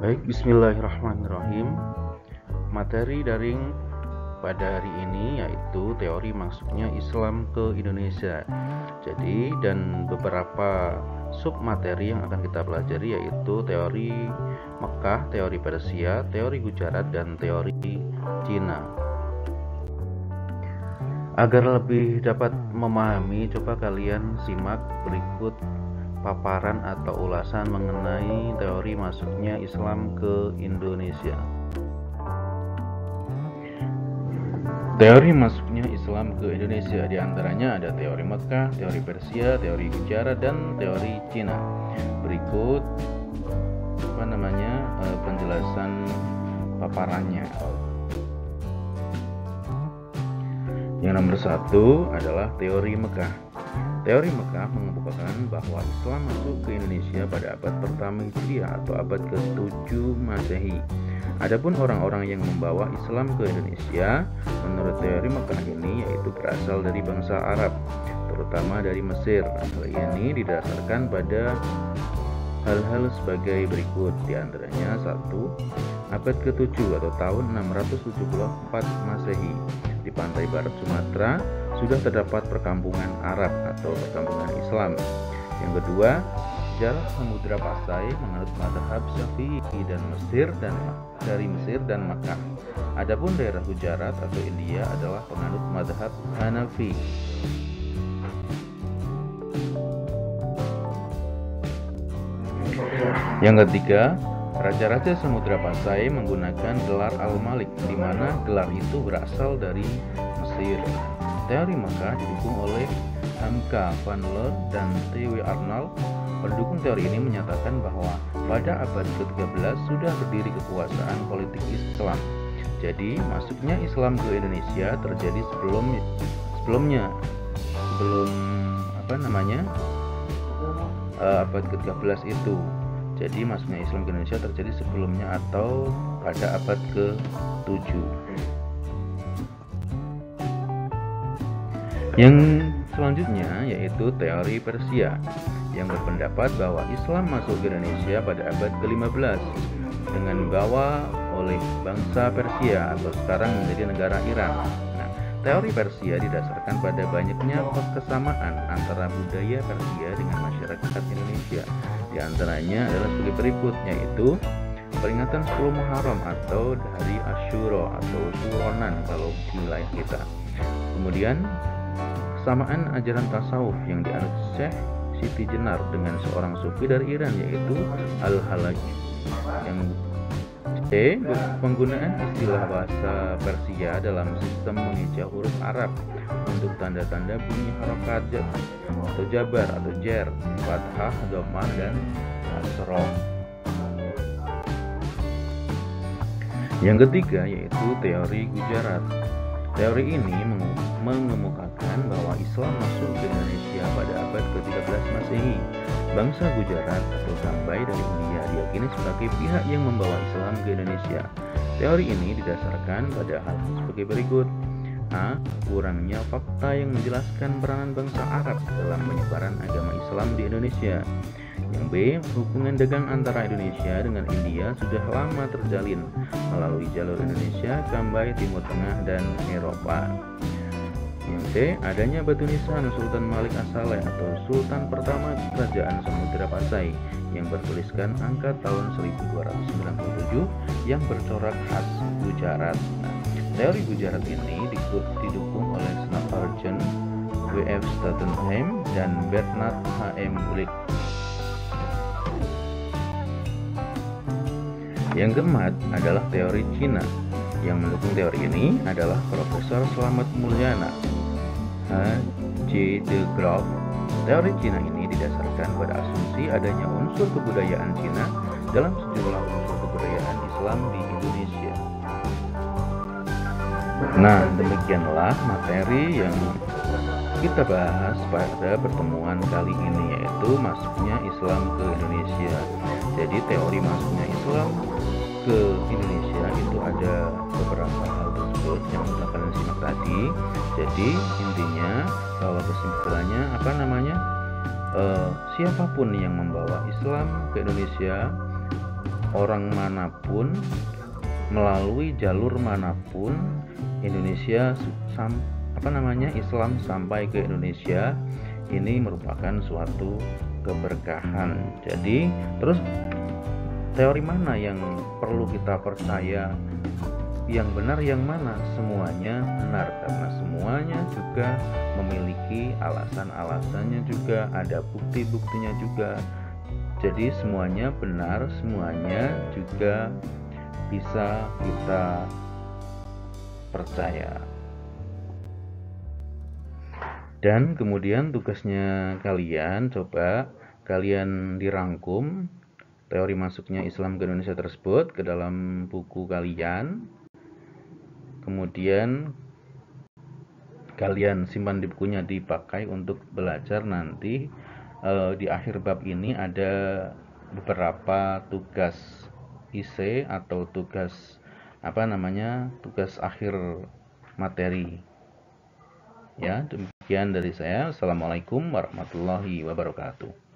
Baik, bismillahirrahmanirrahim. Materi daring pada hari ini yaitu teori masuknya Islam ke Indonesia. Jadi, dan beberapa submateri yang akan kita pelajari yaitu teori Mekah, teori Persia, teori Gujarat, dan teori Cina. Agar lebih dapat memahami, coba kalian simak berikut paparan atau ulasan mengenai teori masuknya Islam ke Indonesia. Teori masuknya Islam ke Indonesia diantaranya ada teori Mekah, teori Persia, teori Gujarat, dan teori Cina. Berikut penjelasan paparannya. Yang nomor 1 adalah teori Mekah. Teori Mekah mengemukakan bahwa Islam masuk ke Indonesia pada abad pertama Hijriah atau abad ke-7 Masehi. Adapun orang-orang yang membawa Islam ke Indonesia, menurut teori Mekah ini yaitu berasal dari bangsa Arab, terutama dari Mesir. Hal ini didasarkan pada hal-hal sebagai berikut, diantaranya 1. Abad ke-7 atau tahun 674 Masehi, di pantai barat Sumatera sudah terdapat perkampungan Arab atau perkampungan Islam. Yang kedua, jarak Samudra Pasai menurut mazhab Syafi'i dari Mesir dan Makkah. Adapun daerah Gujarat atau India adalah penganut mazhab Hanafi. Yang ketiga, raja-raja Samudra Pasai menggunakan gelar Al-Malik, di mana gelar itu berasal dari Mesir. Teori Mekah didukung oleh Hamka van Leur dan T.W. Arnold. Pendukung teori ini menyatakan bahwa pada abad ke-13 sudah berdiri kekuasaan politik Islam. Jadi masuknya Islam ke Indonesia terjadi sebelum abad ke-13 itu. Jadi masuknya Islam ke Indonesia terjadi sebelumnya atau pada abad ke-7. Yang selanjutnya yaitu teori Persia yang berpendapat bahwa Islam masuk ke Indonesia pada abad ke-15 dengan dibawa oleh bangsa Persia atau sekarang menjadi negara Iran. Teori Persia didasarkan pada banyaknya kesamaan antara budaya Persia dengan masyarakat Indonesia. Di antaranya adalah sebagai berikut, yaitu peringatan 10 Muharram atau hari Asyura atau Suronan kalau di wilayah kita. Kemudian kesamaan ajaran tasawuf yang dianut Syekh Siti Jenar dengan seorang sufi dari Iran yaitu Al-Halaj. Yang C, penggunaan istilah bahasa Persia dalam sistem mengeja huruf Arab untuk tanda-tanda bunyi harokat atau jabar atau jer, fathah, dhammah, dan kasroh. Yang ketiga yaitu teori Gujarat. Teori ini mengemukakan bahwa Islam masuk ke Indonesia pada abad ke-13 Masehi. Bangsa Gujarat atau Sambai dari India diyakini sebagai pihak yang membawa Islam ke Indonesia. Teori ini didasarkan pada hal sebagai berikut. A. Kurangnya fakta yang menjelaskan peranan bangsa Arab dalam penyebaran agama Islam di Indonesia. Yang B. Hubungan dagang antara Indonesia dengan India sudah lama terjalin melalui jalur Indonesia, Sambai, Timur Tengah, dan Eropa. Yang C. Adanya batu nisan Sultan Malik As-Saleh atau Sultan pertama Kerajaan Samudra Pasai yang bertuliskan angka tahun 1297 yang bercorak khas Gujarat. Teori Gujarat ini didukung oleh Snappergen, W.F. Stuttenheim, dan Bernard H.M. Ulick. Yang keempat adalah teori Cina. Yang mendukung teori ini adalah Profesor Slamet Mulyana, H.J. de Graaf. Teori Cina ini didasarkan pada asumsi adanya unsur kebudayaan Cina dalam sejumlah unsur kebudayaan Islam di Indonesia. Nah, demikianlah materi yang kita bahas pada pertemuan kali ini, yaitu masuknya Islam ke Indonesia. Jadi teori masuknya Islam ke Indonesia itu ada beberapa hal tersebut yang sudah kalian simak tadi. Jadi intinya kalau kesimpulannya siapapun yang membawa Islam ke Indonesia orang manapun, melalui jalur manapun, Islam sampai ke Indonesia ini merupakan suatu keberkahan. Jadi terus teori mana yang perlu kita percaya? Yang benar yang mana? Semuanya benar, karena semuanya juga memiliki alasan-alasannya juga, ada bukti-buktinya juga. Jadi semuanya benar, semuanya juga bisa kita percaya. Dan kemudian tugasnya kalian, coba kalian dirangkum teori masuknya Islam ke Indonesia tersebut ke dalam buku kalian. Kemudian kalian simpan di bukunya, dipakai untuk belajar nanti. Di akhir bab ini ada beberapa tugas IC atau tugas tugas akhir materi. Ya, demikian dari saya. Assalamualaikum warahmatullahi wabarakatuh.